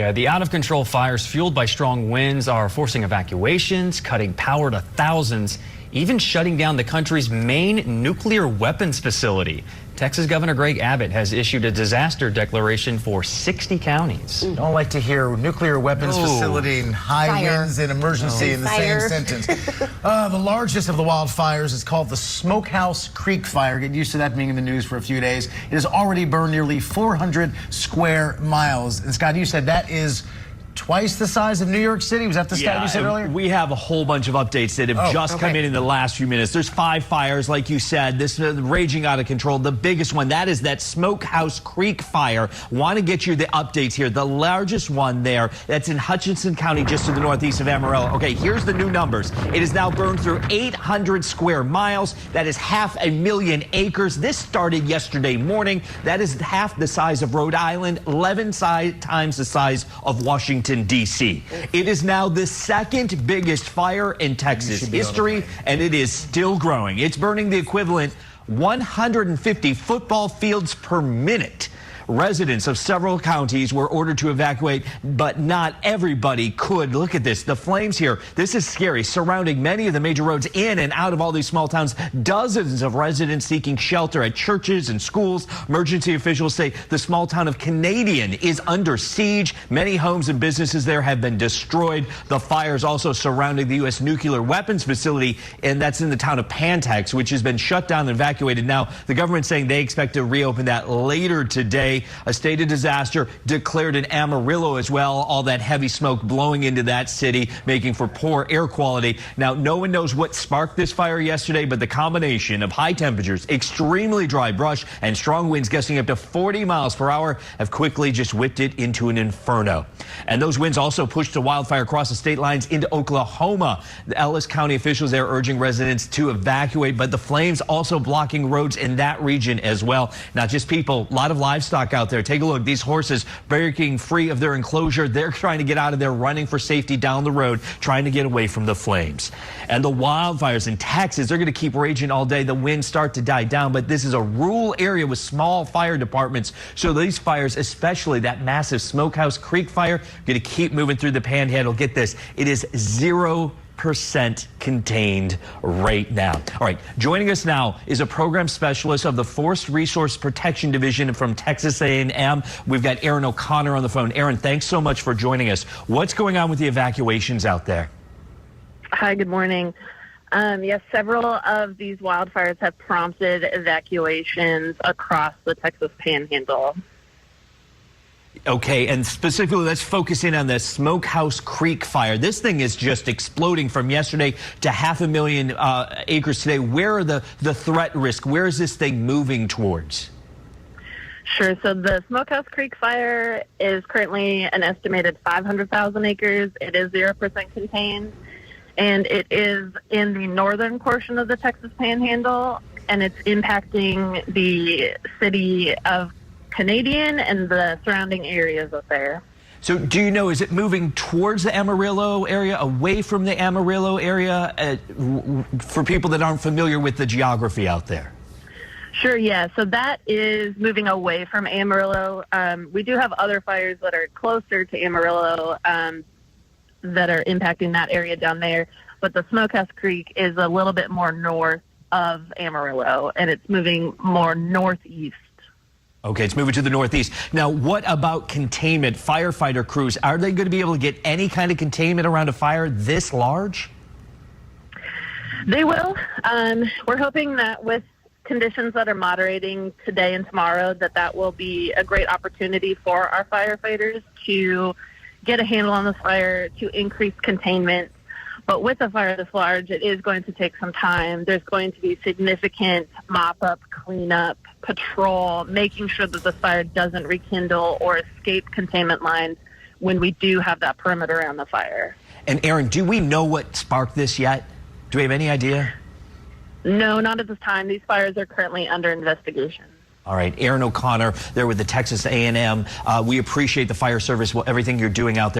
Yeah, the out-of-control fires fueled by strong winds are forcing evacuations, cutting power to thousands, even shutting down the country's main nuclear weapons facility. Texas Governor Greg Abbott has issued a disaster declaration for 60 counties. Don't like to hear nuclear weapons facility and high winds and emergency in the same sentence. The largest of the wildfires is called the Smokehouse Creek Fire. Get used to that being in the news for a few days. It has already burned nearly 400 square miles. And Scott, you said that is twice the size of New York City. Was that the stat you said earlier? We have a whole bunch of updates that have just come in the last few minutes. There's 5 fires, like you said. This raging out of control. The biggest one, that is that Smokehouse Creek fire. Want to get you the updates here. The largest one there, that's in Hutchinson County, just to the northeast of Amarillo. Okay, here's the new numbers. It has now burned through 800 square miles. That is 500,000 acres. This started yesterday morning. That is half the size of Rhode Island, 11 times the size of Washington, D.C. It is now the second biggest fire in Texas history, and it is still growing. It's burning the equivalent 150 football fields per minute. Residents of several counties were ordered to evacuate, but not everybody could. Look at this. The flames here. This is scary. Surrounding many of the major roads in and out of all these small towns. Dozens of residents seeking shelter at churches and schools. Emergency officials say the small town of Canadian is under siege. Many homes and businesses there have been destroyed. The fires also surrounding the U.S. nuclear weapons facility, and that's in the town of Pantex, which has been shut down and evacuated. Now, the government saying they expect to reopen that later today. A state of disaster declared in Amarillo as well. All that heavy smoke blowing into that city, making for poor air quality. Now, no one knows what sparked this fire yesterday, but the combination of high temperatures, extremely dry brush, and strong winds gusting up to 40 miles per hour have quickly just whipped it into an inferno. And those winds also pushed the wildfire across the state lines into Oklahoma. The Ellis County officials there urging residents to evacuate, but the flames also blocking roads in that region as well. Not just people, a lot of livestock out there. Take a look. These horses breaking free of their enclosure. They're trying to get out of there, running for safety down the road, trying to get away from the flames. And the wildfires in Texas, they're going to keep raging all day. The winds start to die down, but this is a rural area with small fire departments. So these fires, especially that massive Smokehouse Creek fire, are going to keep moving through the panhandle. Get this. It is 0% contained right now. All right, joining us now is a program specialist of the Forest Resource Protection Division from Texas A&M. We've got Aaron O'Connor on the phone. Aaron, thanks so much for joining us. What's going on with the evacuations out there? Hi, good morning. Yes, several of these wildfires have prompted evacuations across the Texas Panhandle. Okay, and specifically, let's focus in on the Smokehouse Creek fire. This thing is just exploding from yesterday to 500,000 acres today. Where are the threat risk? Where is this thing moving towards? Sure. So the Smokehouse Creek fire is currently an estimated 500,000 acres. It is 0% contained, and it is in the northern portion of the Texas Panhandle, and it's impacting the city of Canadian and the surrounding areas up there. So do you know, is it moving towards the Amarillo area, away from the Amarillo area, for people that aren't familiar with the geography out there? Sure, yeah. So that is moving away from Amarillo. We do have other fires that are closer to Amarillo that are impacting that area down there. But the Smokehouse Creek is a little bit more north of Amarillo, and it's moving more northeast. Okay, it's moving to the northeast. Now, what about containment? Firefighter crews, are they going to be able to get any kind of containment around a fire this large? They will. We're hoping that with conditions that are moderating today and tomorrow, that will be a great opportunity for our firefighters to get a handle on the fire, to increase containment. But with a fire this large, it is going to take some time. There's going to be significant mop-up, cleanup, patrol, making sure that the fire doesn't rekindle or escape containment lines when we do have that perimeter around the fire. And Aaron, do we know what sparked this yet? Do we have any idea? No, not at this time. These fires are currently under investigation. All right, Aaron O'Connor there with the Texas A&M. We appreciate the fire service, everything you're doing out there.